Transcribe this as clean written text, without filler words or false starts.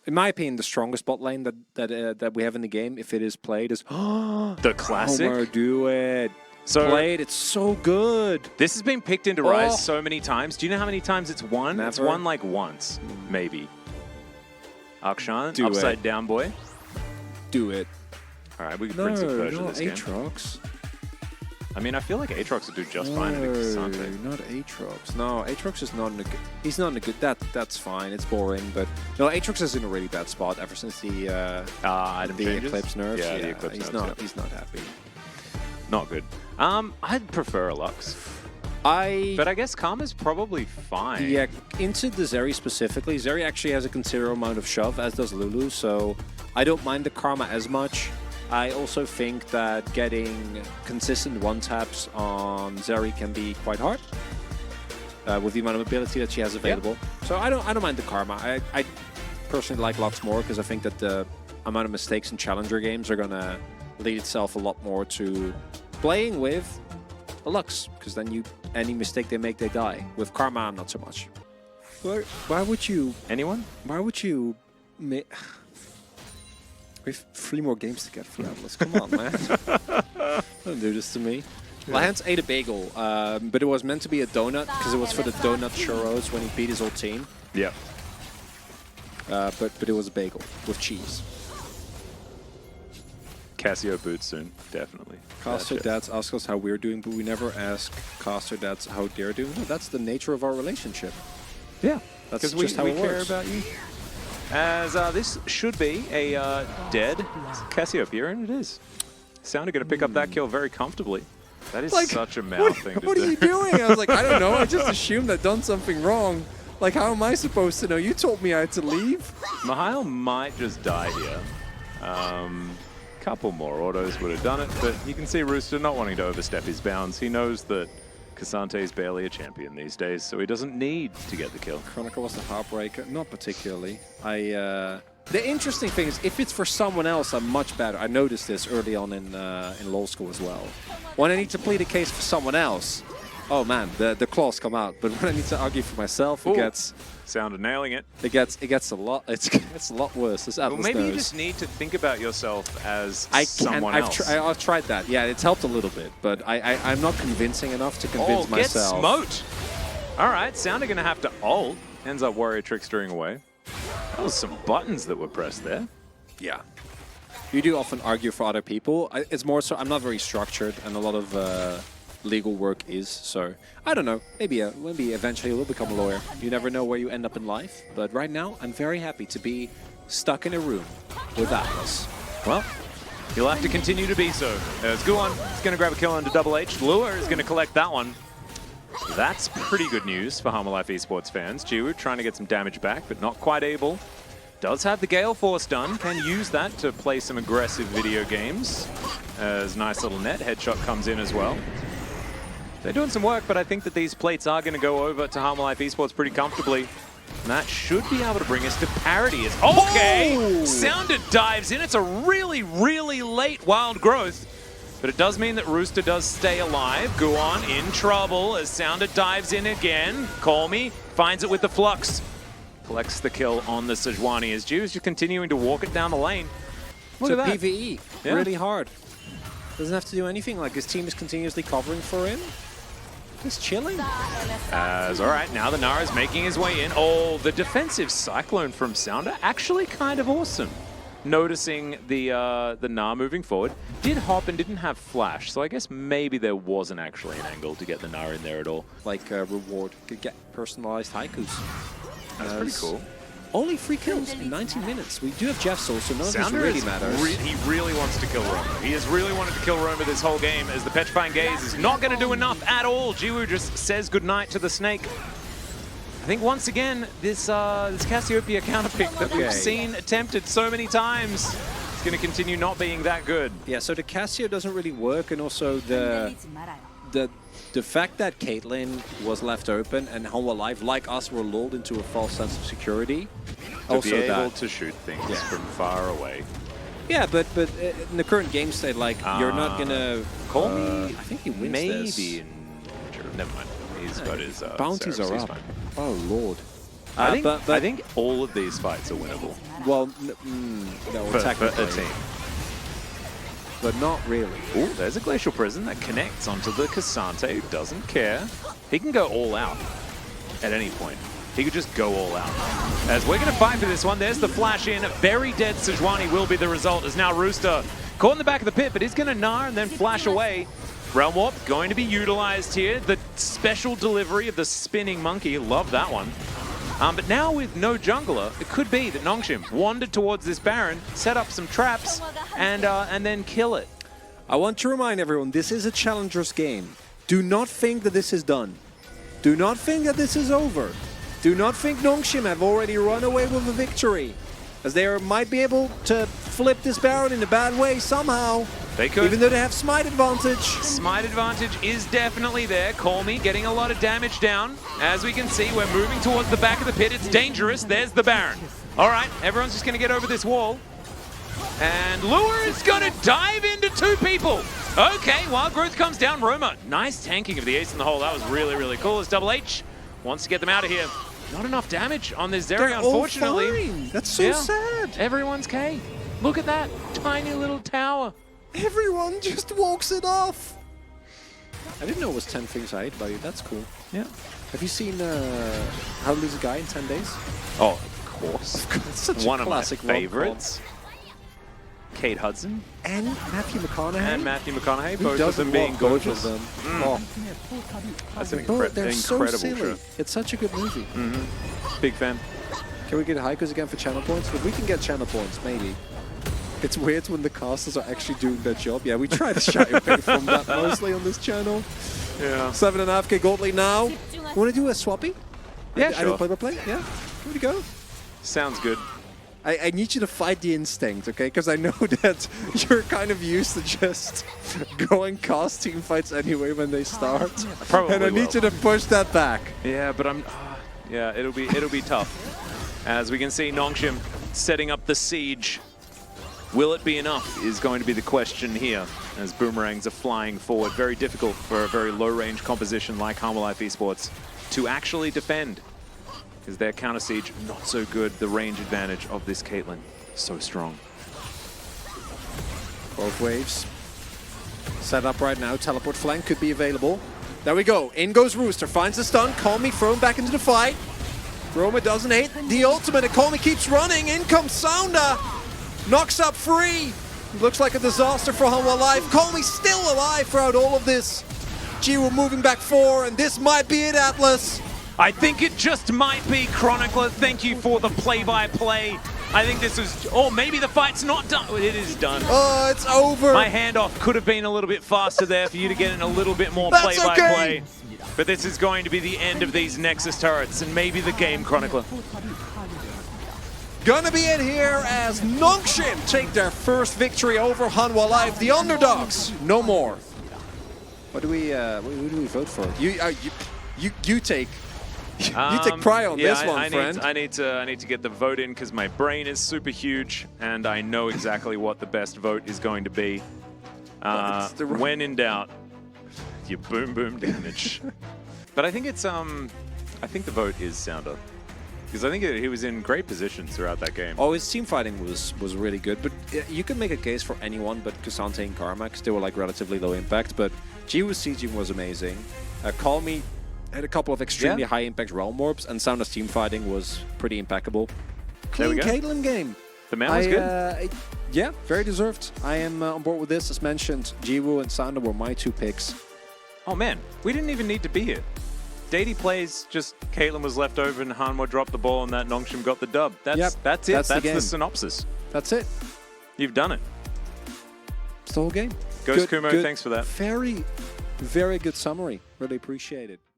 in my opinion, the strongest bot lane that we have in the game, if it is played, is the classic. Homer, do it. So played, it's so good. This has been picked into Rise so many times. Do you know how many times it's won? Never. It's won like once, maybe. Akshan, Do upside it. down boy. Do it. All right, we can bring some Persia no, this game. Aatrox. I mean, I feel like Aatrox would do just fine in the Kasante. Not Aatrox. No, Aatrox is not in a good. He's not in a good. That's fine. It's boring, but no, Aatrox is in a really bad spot ever since the item changes? Eclipse nerfs. Yeah, the Eclipse he's nerfs, not. yeah. He's not happy. Not good. I'd prefer a Lux. But I guess Karma's probably fine. Yeah, into the Zeri specifically, Zeri actually has a considerable amount of shove, as does Lulu, so I don't mind the Karma as much. I also think that getting consistent one-taps on Zeri can be quite hard with the amount of ability that she has available. Yeah. So I don't mind the Karma. I personally like Lux more because I think that the amount of mistakes in Challenger games are going to lead itself a lot more to playing with a Lux, because then any mistake they make, they die. With Karma, not so much. Why would you... Anyone? Why would you... We have 3 more games to get for Atlas. Come on, man. Don't do this to me. Yeah. Lahans ate a bagel, but it was meant to be a donut because it was for the donut churros when he beat his old team. Yeah. But it was a bagel with cheese. Casio boots soon, definitely. Caster dads ask us how we're doing, but we never ask caster dads how they're doing. No, that's the nature of our relationship. Yeah, that's just how we it care works. about you. As this should be a dead Cassiopeia, and it is. Sounder going to pick up that kill very comfortably. That is such a mouth thing to do. What are you doing? I was like, I don't know. I just assumed I'd done something wrong. Like, how am I supposed to know? You told me I had to leave. Mihail might just die here. Couple more autos would have done it, but you can see Rooster not wanting to overstep his bounds. He knows that Kasante is barely a champion these days, so he doesn't need to get the kill. Chronicle was the heartbreaker. Not particularly. The interesting thing is, if it's for someone else, I'm much better. I noticed this early on in LoL school as well. When I need to plead a case for someone else, oh man, the claws come out. But when I need to argue for myself, it gets... Sounded nailing it. It gets a lot. It gets a lot worse. This Atlas maybe knows. you just need to think about yourself as someone else. I've tried that. Yeah, it's helped a little bit, but I'm not convincing enough to convince myself. Get smoked. All right, Sounder gonna have to ult. Ends up Warrior Trickstering away. That was some buttons that were pressed there. Yeah. You do often argue for other people. It's more so I'm not very structured, and a lot of legal work is, so I don't know, maybe eventually we'll become a lawyer. You never know where you end up in life, but right now I'm very happy to be stuck in a room with Atlas. Well, you'll have to continue to be so. As Guan is going to grab a kill onto Double H. Lure is going to collect that one. That's pretty good news for Harmalife Esports fans. Jiwoo trying to get some damage back, but not quite able. Does have the Gale Force done, can use that to play some aggressive video games. As nice little net, headshot comes in as well. They're doing some work, but I think that these plates are going to go over to Harmalife Esports pretty comfortably. And that should be able to bring us to parity. Okay, Sounder dives in. It's a really, really late wild growth. But it does mean that Rooster does stay alive. Guan in trouble as Sounder dives in again. Call me, finds it with the Flux. Collects the kill on the Sejuani as Jiwoo's just continuing to walk it down the lane. Look It's at a that. PvE, really hard. Doesn't have to do anything, like his team is continuously covering for him. Just chilling. As, all right, now the Nara's making his way in. Oh, the defensive Cyclone from Sounder, actually kind of awesome. Noticing the Nara moving forward. Did hop and didn't have flash, so I guess maybe there wasn't actually an angle to get the Nara in there at all. Like a reward, could get personalized haikus. That's pretty cool. Only 3 kills in 19 minutes. We do have Jeff Soul, so none of this really matters. He really wants to kill Roma. He has really wanted to kill Roma this whole game, as the Petrifying Gaze is not going to do enough at all. Jiwoo just says goodnight to the snake. I think once again, this Cassiopeia counterpick that we've seen attempted so many times is going to continue not being that good. Yeah, so the Cassio doesn't really work, and also the fact that Caitlyn was left open and Harmalife, like us, were lulled into a false sense of security. To be able to shoot things from far away. Yeah, but in the current game state, like, you're not gonna... Call me. I think he wins maybe in... Never mind. He's got his... bounties are up. Oh, Lord. I think all of these fights are winnable. Well, no, technically. For a team. But not really. Ooh, there's a Glacial Prison that connects onto the Cassante, who doesn't care. He can go all out at any point. He could just go all out. As we're going to fight for this one, there's the flash in. Very dead Sejuani will be the result, as now Rooster caught in the back of the pit, but he's going to Gnar and then flash away. Realm Warp going to be utilized here. The special delivery of the spinning monkey. Love that one. But now with no jungler, it could be that Nongshim wandered towards this Baron, set up some traps, and then kill it. I want to remind everyone, this is a challenger's game. Do not think that this is done. Do not think that this is over. Do not think Nongshim have already run away with a victory, as they might be able to flip this Baron in a bad way somehow. They could. Even though they have smite advantage. Smite advantage is definitely there. Call Me getting a lot of damage down. As we can see, we're moving towards the back of the pit. It's dangerous. There's the Baron. All right, everyone's just going to get over this wall. And Lure is going to dive into two people. Okay, Wild Growth comes down. Roma, nice tanking of the ace in the hole. That was really, really cool. As Double H wants to get them out of here. Not enough damage on this Zeri, unfortunately. Fine. That's so sad. Everyone's K. Look at that tiny little tower. Everyone just walks it off. I didn't know it was 10 things I hate about you. That's cool. Yeah. Have you seen How to Lose a Guy in 10 Days? Oh, of course. It's such one a of my classic favorites. Kate Hudson. And Matthew McConaughey. And Matthew McConaughey, Who both of them being gorgeous. Them? Oh. That's an They're so incredible silly. show. It's such a good movie. Big fan. Can we get hikers again for channel points? If we can get channel points, maybe. It's weird when the casters are actually doing their job. Yeah, we try to shy away from that mostly on this channel. Yeah. 7.5k gold lead now. Want to do a swappy? Yeah, I sure. don't play. Yeah, here we go. Sounds good. I need you to fight the instinct, okay? Because I know that you're kind of used to just going cast team fights anyway when they start. Probably and I need you to push that back. Yeah, but yeah, it'll be tough. As we can see, Nongshim setting up the siege. Will it be enough is going to be the question here, as boomerangs are flying forward. Very difficult for a very low-range composition like Harmor Life Esports to actually defend, because their counter siege not so good. The range advantage of this Caitlyn so strong. Both waves set up right now. Teleport flank could be available. There we go. In goes Rooster. Finds the stun. Call Me thrown back into the fight. Roma doesn't hate the ultimate, and Call Me keeps running. In comes Sounder. Knocks up 3. Looks like a disaster for Hanwha Life. Call Me still alive throughout all of this. Jiwoo moving back 4, and this might be it, Atlas. I think it just might be. Chronicler, thank you for the play-by-play. I think this is, or maybe the fight's not done. It is done. Oh, it's over. My handoff could have been a little bit faster there for you to get in a little bit more play-by-play. But this is going to be the end of these Nexus turrets and maybe the game, Chronicler. Gonna be it here as Nongshim take their first victory over Hanwha Life, the underdogs. No more. What do we? Who do we vote for? You take. You take pride on this one, friend. I need to get the vote in because my brain is super huge and I know exactly what the best vote is going to be. When in doubt, you boom damage. But I think it's I think the vote is Sounder. Because I think he was in great positions throughout that game. Oh, his team fighting was really good, but you could make a case for anyone but Cassante and Karma, because they were like relatively low impact, but Jiwoo's sieging was amazing. Call Me had a couple of extremely high impact realm warps, and Sounder's team fighting was pretty impeccable. Clean Caitlyn game. The man was good. Yeah, very deserved. I am on board with this. As mentioned, Jiwoo and Sounder were my 2 picks. Oh man, we didn't even need to be here. Dady plays, just Caitlyn was left over and Hanwha dropped the ball and that Nongshim got the dub. That's it. That's the synopsis. That's it. You've done it. It's the whole game. Ghost Kumo, thanks for that. Very, very good summary. Really appreciate it.